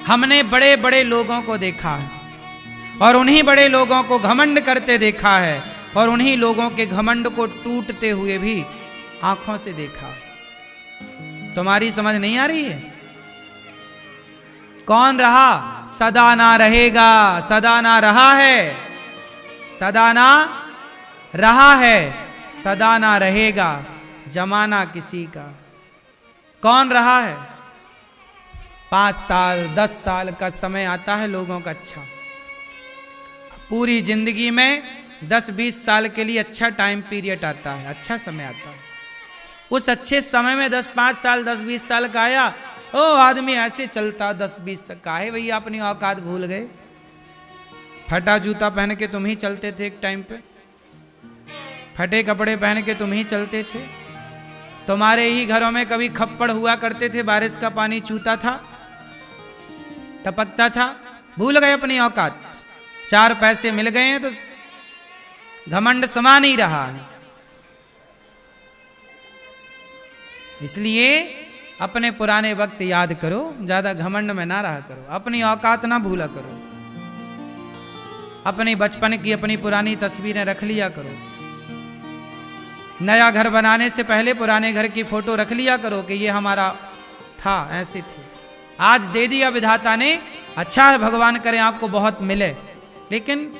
हमने बड़े बड़े लोगों को देखा है और उन्हीं बड़े लोगों को घमंड करते देखा है और उन्हीं लोगों के घमंड को टूटते हुए भी आंखों से देखा। तुम्हारी समझ नहीं आ रही है? कौन रहा? सदा ना रहेगा, सदा ना रहा है, सदा ना रहा है, सदा ना रहेगा जमाना किसी का। कौन रहा है? 5 साल 10 साल का समय आता है लोगों का, अच्छा पूरी जिंदगी में 10-20 साल के लिए अच्छा टाइम पीरियड आता है, अच्छा समय आता है। उस अच्छे समय में 10-5 साल 10-20 साल का आया, ओ आदमी ऐसे चलता 10-20 का है भैया, अपनी औकात भूल गए। फटा जूता पहन के तुम ही चलते थे एक टाइम पे, फटे कपड़े पहन के तुम ही चलते थे। तुम्हारे ही घरों में कभी खप्पड़ हुआ करते थे, बारिश का पानी चूता था, टपकता था। भूल गए अपनी औकात। 4 पैसे मिल गए हैं तो घमंड समा नहीं रहा है। इसलिए अपने पुराने वक्त याद करो, ज्यादा घमंड में ना रहा करो, अपनी औकात ना भूला करो, अपनी बचपन की अपनी पुरानी तस्वीरें रख लिया करो। नया घर बनाने से पहले पुराने घर की फोटो रख लिया करो कि ये हमारा था, ऐसे थे। आज दे दिया विधाता ने, अच्छा है, भगवान करे आपको बहुत मिले, लेकिन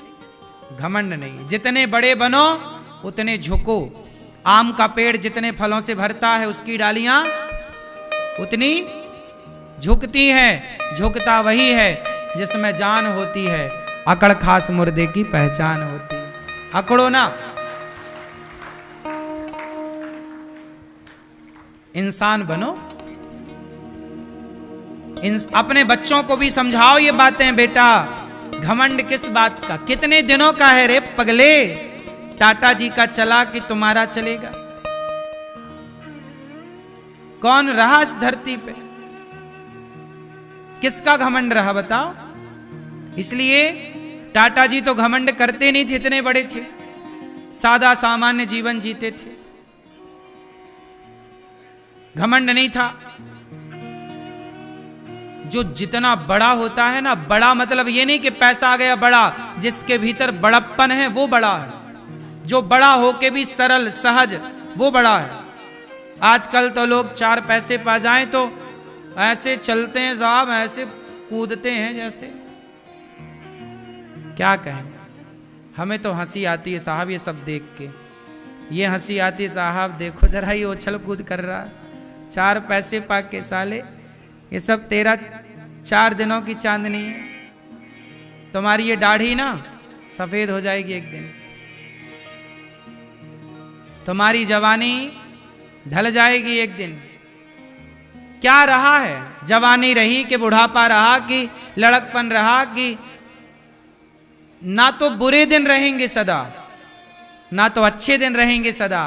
घमंड नहीं। जितने बड़े बनो उतने झुको। आम का पेड़ जितने फलों से भरता है उसकी डालियां उतनी झुकती हैं। झुकता वही है जिसमें जान होती है, अकड़ खास मुर्दे की पहचान होती है। अकड़ो ना, इंसान बनो। अपने बच्चों को भी समझाओ ये बातें, बेटा घमंड किस बात का, कितने दिनों का है रे पगले, टाटा जी का चला कि तुम्हारा चलेगा। कौन रहा इस धरती पे? किसका घमंड रहा बताओ? इसलिए टाटा जी तो घमंड करते नहीं थे, इतने बड़े थे, सादा सामान्य जीवन जीते थे, घमंड नहीं था। जो जितना बड़ा होता है ना, बड़ा मतलब ये नहीं कि पैसा आ गया बड़ा, जिसके भीतर बड़प्पन है वो बड़ा है। जो बड़ा होके भी सरल सहज, वो बड़ा है। आजकल तो लोग 4 पैसे पा जाएं तो ऐसे चलते हैं साहब, ऐसे कूदते हैं जैसे, क्या कहें। हमें तो हंसी आती है साहब ये सब देख के, ये हंसी आती है साहब, देखो जरा ये उछल कूद कर रहा है, 4 पैसे पा के साले। ये सब तेरा 4 दिनों की चांदनी है। तुम्हारी ये दाढ़ी ना सफेद हो जाएगी एक दिन, तुम्हारी जवानी ढल जाएगी एक दिन। क्या रहा है? जवानी रही कि बुढ़ापा रहा कि लड़कपन रहा? कि ना तो बुरे दिन रहेंगे सदा, ना तो अच्छे दिन रहेंगे सदा।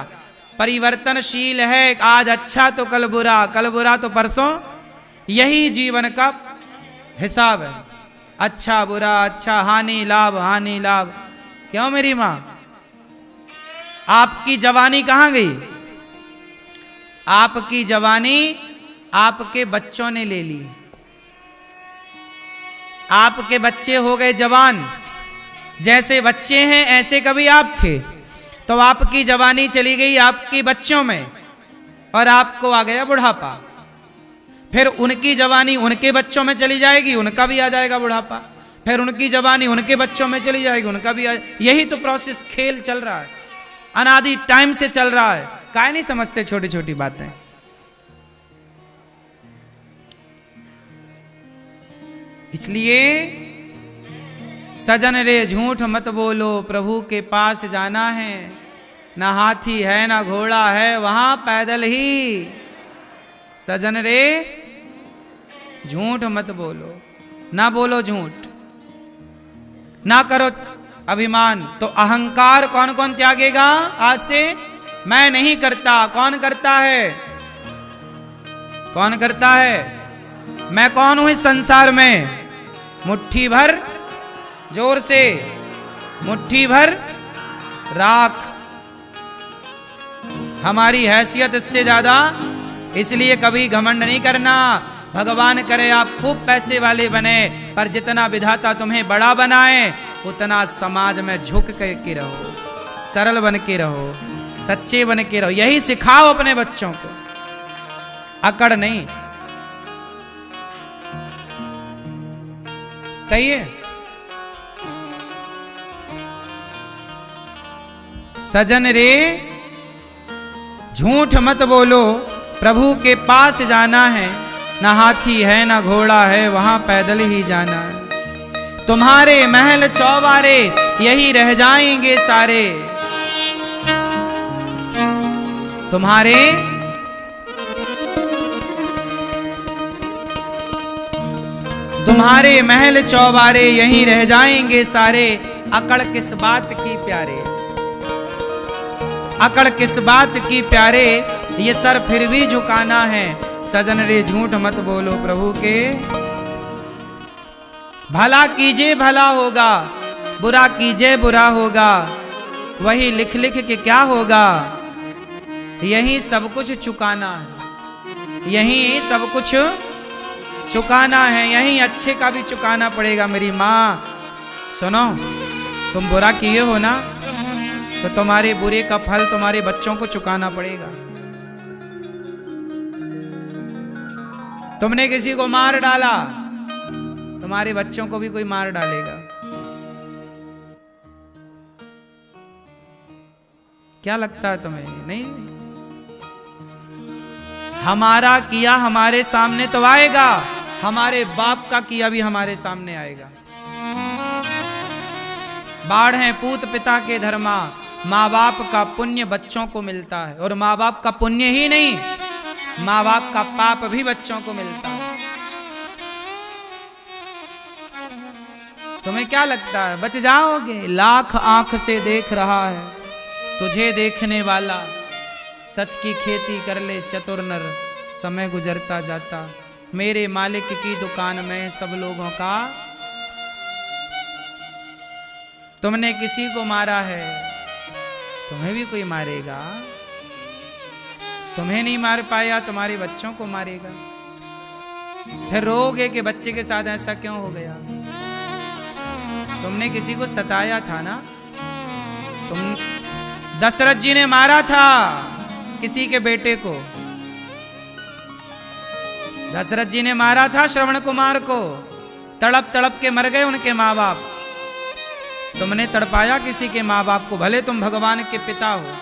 परिवर्तनशील है, आज अच्छा तो कल बुरा, कल बुरा तो परसों। यही जीवन का हिसाब है, अच्छा बुरा, अच्छा हानि लाभ, हानि लाभ। क्यों मेरी मां, आपकी जवानी कहां गई? आपकी जवानी आपके बच्चों ने ले ली। आपके बच्चे हो गए जवान, जैसे बच्चे हैं ऐसे कभी आप थे, तो आपकी जवानी चली गई आपके बच्चों में और आपको आ गया बुढ़ापा। फिर उनकी जवानी उनके बच्चों में चली जाएगी, उनका भी आ जाएगा बुढ़ापा। फिर उनकी जवानी उनके बच्चों में चली जाएगी, उनका भी यही तो प्रोसेस, खेल चल रहा है, अनादि टाइम से चल रहा है। काहे नहीं समझते छोटी छोटी बातें? इसलिए सजन रे झूठ मत बोलो, प्रभु के पास जाना है। ना हाथी है ना घोड़ा है, वहां पैदल ही। सजन रे झूठ मत बोलो, ना बोलो झूठ, ना करो अभिमान। तो अहंकार कौन कौन त्यागेगा आज से? मैं नहीं करता। कौन करता है? कौन करता है? मैं कौन हूं इस संसार में? मुट्ठी भर, जोर से, मुट्ठी भर राख। हमारी हैसियत इससे ज्यादा, इसलिए कभी घमंड नहीं करना। भगवान करे आप खूब पैसे वाले बने, पर जितना विधाता तुम्हें बड़ा बनाए उतना समाज में झुक करके रहो, सरल बन के रहो, सच्चे बन के रहो। यही सिखाओ अपने बच्चों को, अकड़ नहीं। सही है। सजन रे झूठ मत बोलो, प्रभु के पास जाना है, ना हाथी है ना घोड़ा है, वहां पैदल ही जाना है। तुम्हारे महल चौबारे यही रह जाएंगे सारे, तुम्हारे महल चौबारे यहीं रह जाएंगे सारे। अकड़ किस बात की प्यारे, अकड़ किस बात की प्यारे, ये सर फिर भी झुकाना है। सजन रे झूठ मत बोलो, प्रभु के भला कीजिए भला होगा, बुरा कीजिए बुरा होगा, वही लिख लिख के क्या होगा। यही सब कुछ चुकाना है, यही सब कुछ चुकाना है, यही अच्छे का भी चुकाना पड़ेगा। मेरी माँ सुनो, तुम बुरा किए हो ना, तो तुम्हारे बुरे का फल तुम्हारे बच्चों को चुकाना पड़ेगा। तुमने किसी को मार डाला, तुम्हारे बच्चों को भी कोई मार डालेगा। क्या लगता है तुम्हें? नहीं, हमारा किया हमारे सामने तो आएगा, हमारे बाप का किया भी हमारे सामने आएगा। बाढ़ है पूत पिता के धर्मा, माँ बाप का पुण्य बच्चों को मिलता है, और माँ बाप का पुण्य ही नहीं, माँ बाप का पाप भी बच्चों को मिलता है। तुम्हें क्या लगता है बच जाओगे? लाख आंख से देख रहा है तुझे देखने वाला, सच की खेती कर ले चतुर नर, समय गुजरता जाता। मेरे मालिक की दुकान में सब लोगों का। तुमने किसी को मारा है, तुम्हें भी कोई मारेगा। तुम्हें नहीं मार पाया, तुम्हारे बच्चों को मारेगा। फिर रोगे कि बच्चे के साथ ऐसा क्यों हो गया। तुमने किसी को सताया था ना, तुम दशरथ जी ने मारा था किसी के बेटे को, दशरथ जी ने मारा था श्रवण कुमार को, तड़प तड़प के मर गए उनके माँ बाप। तुमने तड़पाया किसी के माँ बाप को, भले तुम भगवान के पिता हो,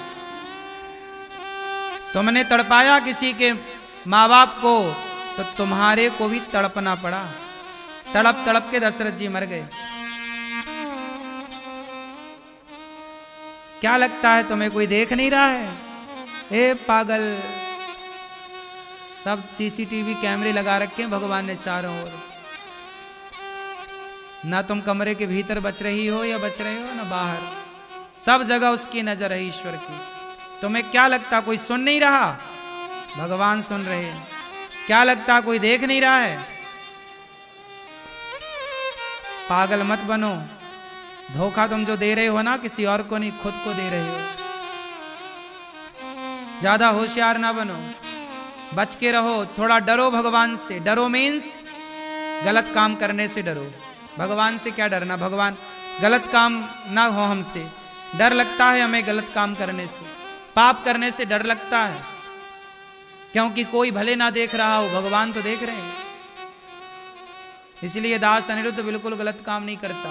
तुमने तड़पाया किसी के माँ बाप को, तो तुम्हारे को भी तड़पना पड़ा। तड़प तड़प के दशरथ जी मर गए। क्या लगता है तुम्हें कोई देख नहीं रहा है? ए पागल, सब सीसीटीवी कैमरे लगा रखे हैं भगवान ने चारों ओर। ना तुम कमरे के भीतर बच रही हो या बच रहे हो ना बाहर, सब जगह उसकी नजर है, ईश्वर की। तुम्हें क्या लगता कोई सुन नहीं रहा? भगवान सुन रहे हैं। क्या लगता कोई देख नहीं रहा है? पागल मत बनो। धोखा तुम जो दे रहे हो ना, किसी और को नहीं, खुद को दे रहे हो। ज्यादा होशियार ना बनो, बच के रहो, थोड़ा डरो भगवान से। डरो मीन्स गलत काम करने से डरो। भगवान से क्या डरना, भगवान गलत काम ना हो हमसे। डर लगता है हमें गलत काम करने से, पाप करने से डर लगता है, क्योंकि कोई भले ना देख रहा हो, भगवान तो देख रहे हैं। इसलिए दास अनिरुद्ध बिल्कुल गलत काम नहीं करता।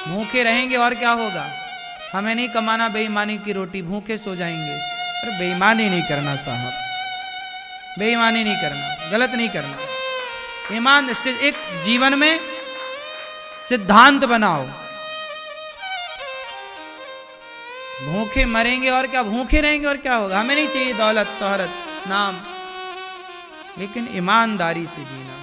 भूखे रहेंगे और क्या होगा, हमें नहीं कमाना बेईमानी की रोटी, भूखे सो जाएंगे। अरे बेईमानी नहीं करना साहब, बेईमानी नहीं करना, गलत नहीं करना। ईमान से एक जीवन में सिद्धांत बनाओ। भूखे मरेंगे और क्या, भूखे रहेंगे और क्या होगा। हमें नहीं चाहिए दौलत शोहरत नाम, लेकिन ईमानदारी से जीना।